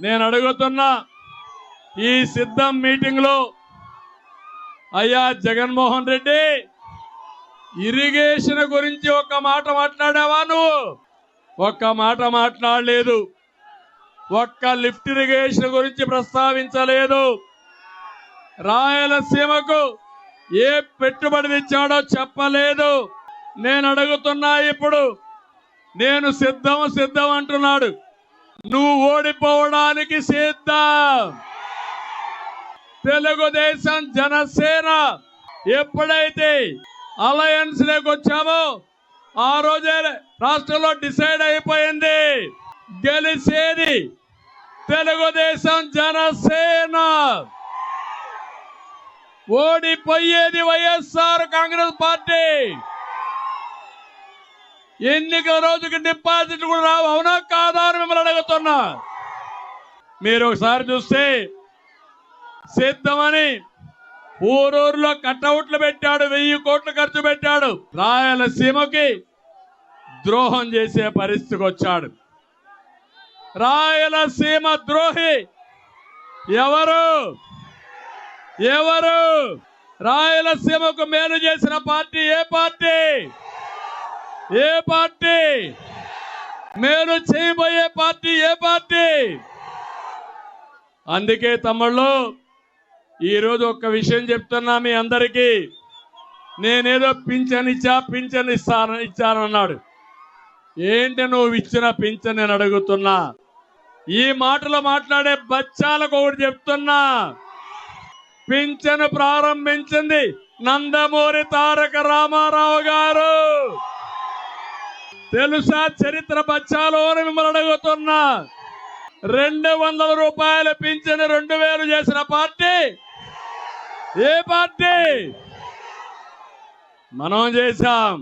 నేను అడుగుతున్నా ఈ సిద్ధం మీటింగ్ లో అయ్యా జగన్మోహన్ రెడ్డి ఇరిగేషన్ గురించి ఒక్క మాట మాట్లాడావా? నువ్వు ఒక్క మాట మాట్లాడలేదు. ఒక్క లిఫ్ట్ ఇరిగేషన్ గురించి ప్రస్తావించలేదు. రాయలసీమకు ఏ పెట్టుబడి తెచ్చాడో చెప్పలేదు. నేను అడుగుతున్నా ఇప్పుడు, నేను సిద్ధం అంటున్నాడు. నువ్వు ఓడిపోవడానికి సిద్ధం. తెలుగుదేశం జనసేన ఎప్పుడైతే అలయన్స్ లోకి వచ్చామో ఆ రోజే రాష్ట్రంలో డిసైడ్ అయిపోయింది, గెలిచేది తెలుగుదేశం జనసేన, ఓడిపోయేది వైఎస్ఆర్ కాంగ్రెస్ పార్టీ. ఎన్నికల రోజుకి డిపాజిట్ కూడా రావు. అవునా కాదా అని మిమ్మల్ని అడుగుతున్నా. మీరు ఒకసారి చూస్తే సిద్ధమని ఊరూరులో కట్అవుట్లు పెట్టాడు, 1000 కోట్లు ఖర్చు పెట్టాడు. రాయలసీమకి ద్రోహం చేసే పరిస్థితికి వచ్చాడు. రాయలసీమ ద్రోహి ఎవరు? ఎవరు? రాయలసీమకు మేలు చేసిన పార్టీ ఏ పార్టీ? ఏ పార్టీ? మేలు చేయబోయే పార్టీ ఏ పార్టీ? అందుకే తమ్ముళ్ళు, ఈరోజు ఒక్క విషయం చెప్తున్నా మీ అందరికీ. నేనేదో పింఛన్ ఇచ్చానన్నాడు. ఏంటి నువ్వు ఇచ్చిన పింఛన్ నేను అడుగుతున్నా. ఈ మాటలు మాట్లాడే బచ్చాలకు ఒకటి చెప్తున్నా, పింఛను ప్రారంభించింది నందమూరి తారక రామారావు గారు. తెలుసా చరిత్ర బచ్చాలు అని మిమ్మల్ని అడుగుతున్నా. 200 రూపాయల పింఛను 2000 చేసిన పార్టీ ఏ పార్టీ? మనం చేశాం.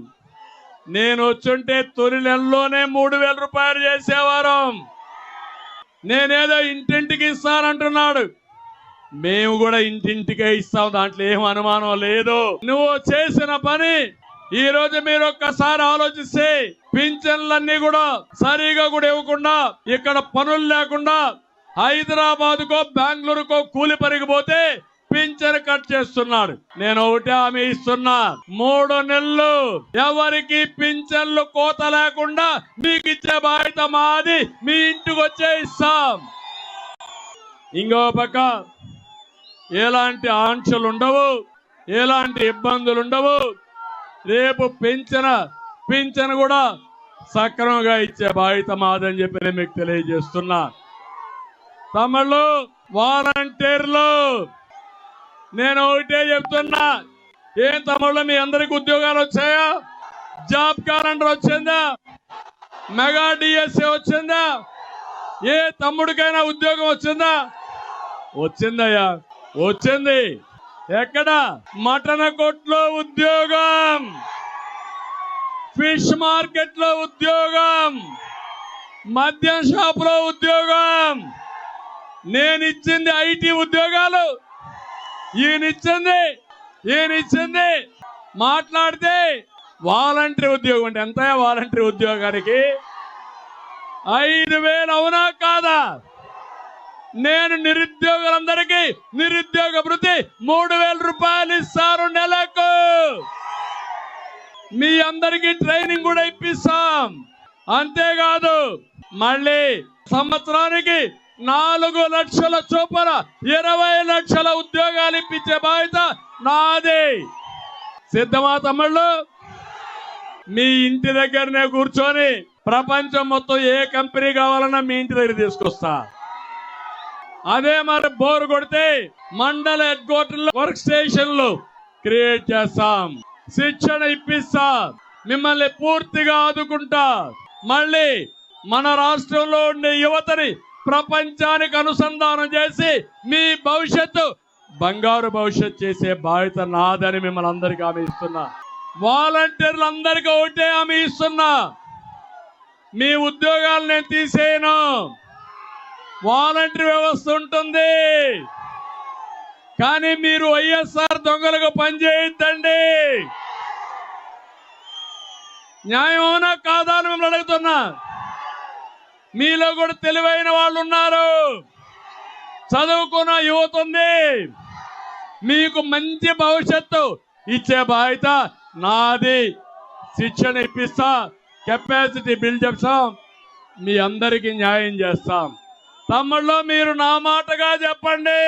నేను వచ్చుంటే తొలి నెలలోనే 3000 రూపాయలు చేసేవారు. నేనేదో ఇంటింటికి ఇస్తానంటున్నాడు. మేము కూడా ఇంటింటికే ఇస్తాం, దాంట్లో ఏం అనుమానం లేదు. నువ్వు చేసిన పని ఈ రోజు మీరు ఒక్కసారి ఆలోచిస్తే, పింఛన్లన్నీ కూడా సరిగా కూడా ఇవ్వకుండా, ఇక్కడ పనులు లేకుండా హైదరాబాద్కో బెంగళూరుకో కూలి పరిగిపోతే పింఛన్ కట్ చేస్తున్నాడు. నేను ఒకటే హామీ ఇస్తున్నా, 3 నెలలు ఎవరికి పింఛన్లు కోత లేకుండా మీకు ఇచ్చే బాధ్యత మాది. మీ ఇంటికి వచ్చే ఇస్తాం. ఇంకో పక్క ఎలాంటి ఆంక్షలు ఉండవు, ఎలాంటి ఇబ్బందులు ఉండవు. రేపు పింఛన్ కూడా సక్రమంగా ఇచ్చే బాధ్యత మాదని చెప్పి నేను మీకు తెలియజేస్తున్నా. తమిళు వాలంటీర్లు నేను ఒకటే చెప్తున్నా, ఏం తమిళలో మీ అందరికి ఉద్యోగాలు వచ్చాయా? జాబ్ క్యాలెండర్ వచ్చిందా? మెగా డిఎస్ఏ వచ్చిందా? ఏ తమ్ముడికైనా ఉద్యోగం వచ్చిందా? వచ్చిందయ్యా, వచ్చింది. ఎక్కడ? మటన్ కొట్లో ఉద్యోగం, ఫిష్ మార్కెట్ లో ఉద్యోగం, మద్యం షాప్ లో ఉద్యోగం. నేను ఇచ్చింది ఐటీ ఉద్యోగాలు, ఈయనిచ్చింది మాట్లాడితే వాలంటరీ ఉద్యోగం. అంటే ఎంత వాలంటరీ ఉద్యోగానికి? 5000. అవునా కాదా? నేను నిరుద్యోగులందరికీ నిరుద్యోగ భృతి 3000 రూపాయలు ఇస్తారు నెలకు. మీ అందరికీ ట్రైనింగ్ కూడా ఇప్పిస్తాం. అంతేకాదు మళ్ళీ సంవత్సరానికి 4 లక్షల చొప్పున 20 లక్షల ఉద్యోగాలు ఇప్పించే బాధ్యత నాది. సిద్ధమా తమ్ముళ్ళు? మీ ఇంటి దగ్గరనే కూర్చొని ప్రపంచం మొత్తం ఏ కంపెనీ కావాలన్నా మీ ఇంటి దగ్గర తీసుకొస్తా. అదే మరి బోర్ కొడితే మండల హెడ్ క్వార్టర్ వర్క్ స్టేషన్లు క్రియేట్ చేస్తాం, శిక్షణ ఇప్పిస్తా, మిమ్మల్ని పూర్తిగా ఆదుకుంటా. మళ్ళీ మన రాష్ట్రంలో ఉండే యువతని ప్రపంచానికి అనుసంధానం చేసి మీ భవిష్యత్తు బంగారు భవిష్యత్తు చేసే బాధ్యత నాదని మిమ్మల్ని అందరికీ హామీ ఇస్తున్నా. వాలంటీర్లు అందరికీ ఒకటే హామీ ఇస్తున్నా, మీ ఉద్యోగాలు నేను తీసేయను. వాలంటీర్ వ్యవస్థ ఉంటుంది, కానీ మీరు వైఎస్ఆర్ దొంగలకు పనిచేయద్దండి. న్యాయం అవునా కాదా అని మిమ్మల్ని అడుగుతున్నా. మీలో కూడా తెలివైన వాళ్ళు ఉన్నారు, చదువుకున్న యువత ఉంది. మీకు మంచి భవిష్యత్తు ఇచ్చే బాధ్యత నాది. శిక్షణ ఇప్పిస్తా, కెపాసిటీ బిల్డ్ చేస్తాం, మీ అందరికీ న్యాయం చేస్తాం. తమ్ముళ్ళు మీరు నా మాటగా చెప్పండి,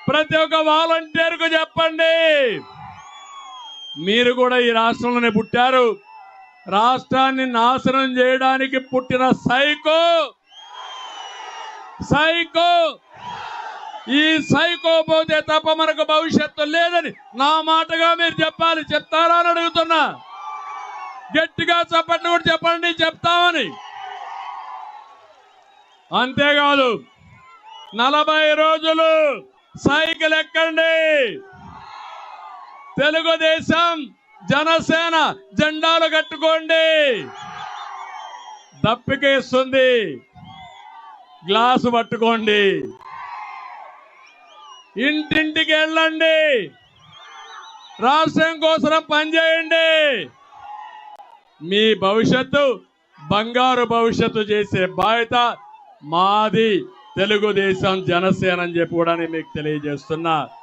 ప్రతి ఒక్క వాలంటీర్కు చెప్పండి. మీరు కూడా ఈ రాష్ట్రంలోనే పుట్టారు, రాష్ట్రాన్ని నాశనం చేయడానికి పుట్టిన సైకో ఈ సైకో పోతే తప్ప మనకు భవిష్యత్తు లేదని నా మాటగా మీరు చెప్పాలి. చెప్తారా అని అడుగుతున్నా. గట్టిగా చెప్పండి, కూడా చెప్పండి చెప్తామని. అంతేకాదు 40 రోజులు సైకిల్ ఎక్కండి, తెలుగుదేశం జనసేన జెండాలు కట్టుకోండి. దప్పికేస్తుంది, గ్లాసు పట్టుకోండి, ఇంటింటికి వెళ్ళండి, రాష్ట్రం కోసం పనిచేయండి. మీ భవిష్యత్తు బంగారు భవిష్యత్తు చేసే బాధ్యత మాది, తెలుగుదేశం జనసేన అని చెప్పి కూడా మీకు తెలియజేస్తున్నా.